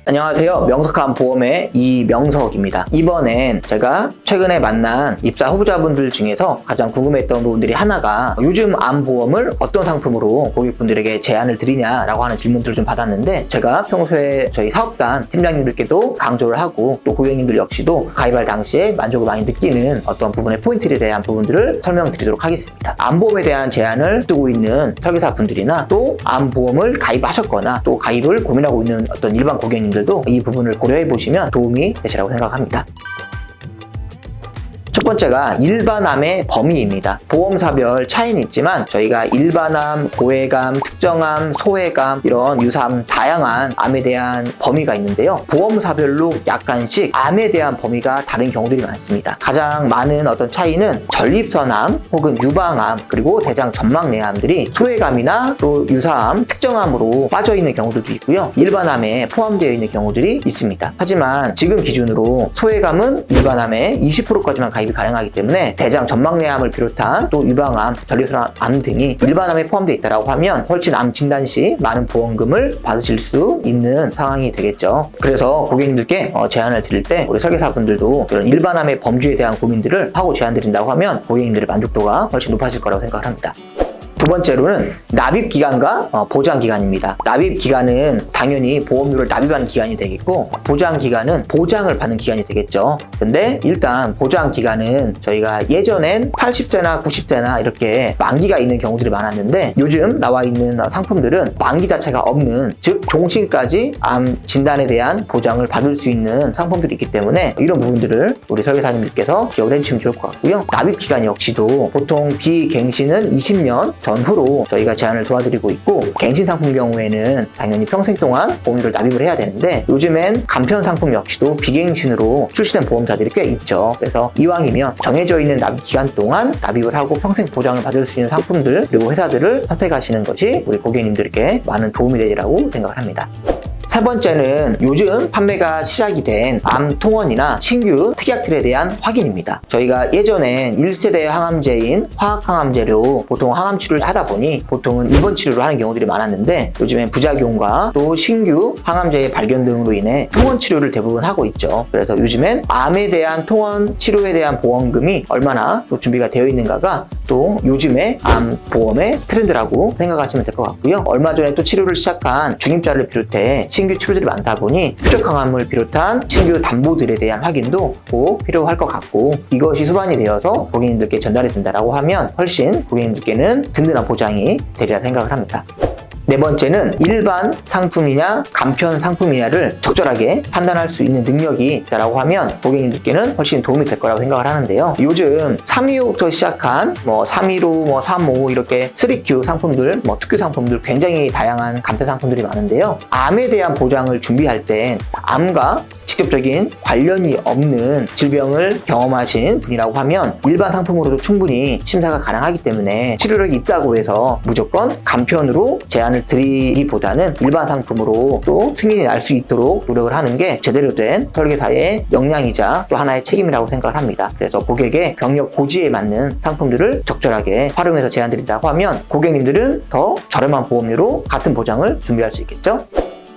안녕하세요. 명석한 보험의 이명석입니다. 이번엔 제가 최근에 만난 입사 후보자분들 중에서 가장 궁금했던 부분들이 하나가 요즘 암보험을 어떤 상품으로 고객분들에게 제안을 드리냐라고 하는 질문들을 좀 받았는데, 제가 평소에 저희 사업단 팀장님들께도 강조를 하고 또 고객님들 역시도 가입할 당시에 만족을 많이 느끼는 어떤 부분의 포인트에 대한 부분들을 설명드리도록 하겠습니다. 암보험에 대한 제안을 두고 있는 설계사분들이나 또 암보험을 가입하셨거나 또 가입을 고민하고 있는 어떤 일반 고객님들도 이 부분을 고려해 보시면 도움이 되시라고 생각합니다. 첫 번째가 일반암의 범위입니다. 보험사별 차이는 있지만 저희가 일반암, 고해감, 특정암, 소해감 이런 유사암 다양한 암에 대한 범위가 있는데요. 보험사별로 약간씩 암에 대한 범위가 다른 경우들이 많습니다. 가장 많은 어떤 차이는 전립선암 혹은 유방암 그리고 대장 점막내암들이 소해감이나 또 유사암, 특정암으로 빠져있는 경우들도 있고요. 일반암에 포함되어 있는 경우들이 있습니다. 하지만 지금 기준으로 소해감은 일반암의 20%까지만 가입이 가능하기 때문에 대장 점막내암을 비롯한 또 유방암, 전립선암 등이 일반암에 포함되어 있다고 하면 훨씬 암 진단 시 많은 보험금을 받으실 수 있는 상황이 되겠죠. 그래서 고객님들께 제안을 드릴 때 우리 설계사분들도 이런 일반암의 범주에 대한 고민들을 하고 제안드린다고 하면 고객님들의 만족도가 훨씬 높아질 거라고 생각을 합니다. 두 번째로는 납입기간과 보장기간입니다. 납입기간은 당연히 보험료를 납입하는 기간이 되겠고, 보장기간은 보장을 받는 기간이 되겠죠. 근데 일단 보장기간은 저희가 예전엔 80세나 90세나 이렇게 만기가 있는 경우들이 많았는데, 요즘 나와 있는 상품들은 만기 자체가 없는, 즉 종신까지 암 진단에 대한 보장을 받을 수 있는 상품들이 있기 때문에 이런 부분들을 우리 설계사님들께서 기억을 해주시면 좋을 것 같고요. 납입기간 역시도 보통 비갱신은 20년 전후로 저희가 제안을 도와드리고 있고, 갱신 상품 경우에는 당연히 평생 동안 보험료를 납입을 해야 되는데, 요즘엔 간편 상품 역시도 비갱신으로 출시된 보험사들이 꽤 있죠. 그래서 이왕이면 정해져 있는 납입 기간 동안 납입을 하고 평생 보장을 받을 수 있는 상품들 그리고 회사들을 선택하시는 것이 우리 고객님들께 많은 도움이 되리라고 생각을 합니다. 세 번째는 요즘 판매가 시작이 된 암 통원이나 신규 특약들에 대한 확인입니다. 저희가 예전엔 1세대 항암제인 화학항암제로 보통 항암 치료를 하다 보니 보통은 입원 치료를 하는 경우들이 많았는데, 요즘엔 부작용과 또 신규 항암제의 발견 등으로 인해 통원 치료를 대부분 하고 있죠. 그래서 요즘엔 암에 대한 통원 치료에 대한 보험금이 얼마나 또 준비가 되어 있는가가 또 요즘의 암 보험의 트렌드라고 생각하시면 될 것 같고요. 얼마 전에 또 치료를 시작한 중입자를 비롯해 신규 치료들이 많다 보니 표적항암을 비롯한 신규 담보들에 대한 확인도 꼭 필요할 것 같고, 이것이 수반이 되어서 고객님들께 전달이 된다고 하면 훨씬 고객님들께는 든든한 보장이 되리라 생각을 합니다. 네 번째는 일반 상품이냐 간편 상품이냐를 적절하게 판단할 수 있는 능력이 있다고 하면 고객님들께는 훨씬 도움이 될 거라고 생각을 하는데요. 요즘 325부터 시작한 315, 35 이렇게 3Q 상품들, 특규 상품들 굉장히 다양한 간편 상품들이 많은데요. 암에 대한 보장을 준비할 땐 암과 직접적인 관련이 없는 질병을 경험하신 분이라고 하면 일반 상품으로도 충분히 심사가 가능하기 때문에 치료력이 있다고 해서 무조건 간편으로 제안을 드리기보다는 일반 상품으로 또 승인이 날 수 있도록 노력을 하는 게 제대로 된 설계사의 역량이자 또 하나의 책임이라고 생각을 합니다. 그래서 고객의 병력 고지에 맞는 상품들을 적절하게 활용해서 제안드린다고 하면 고객님들은 더 저렴한 보험료로 같은 보장을 준비할 수 있겠죠.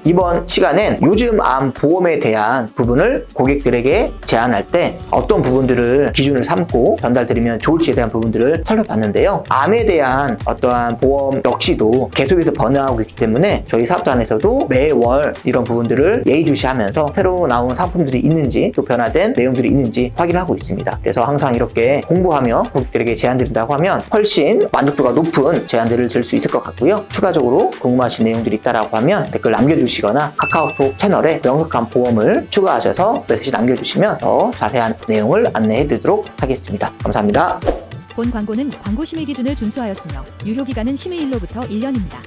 이번 시간엔 요즘 암 보험에 대한 부분을 고객들에게 제안할 때 어떤 부분들을 기준을 삼고 전달드리면 좋을지에 대한 부분들을 살펴봤는데요. 암에 대한 어떠한 보험 역시도 계속해서 변화하고 있기 때문에 저희 사업단에서도 매월 이런 부분들을 예의주시하면서 새로 나온 상품들이 있는지 또 변화된 내용들이 있는지 확인하고 있습니다. 그래서 항상 이렇게 공부하며 고객들에게 제안드린다고 하면 훨씬 만족도가 높은 제안들을 드릴 수 있을 것 같고요. 추가적으로 궁금하신 내용들이 있다고 하면 댓글 남겨주시거나 카카오톡 채널에 명석한 보험을 추가하셔서 메시지 남겨주시면 더 자세한 내용을 안내해 드리도록 하겠습니다. 감사합니다. 본 광고는 광고 심의 기준을 준수하였으며 유효 기간은 심의일로부터 1년입니다.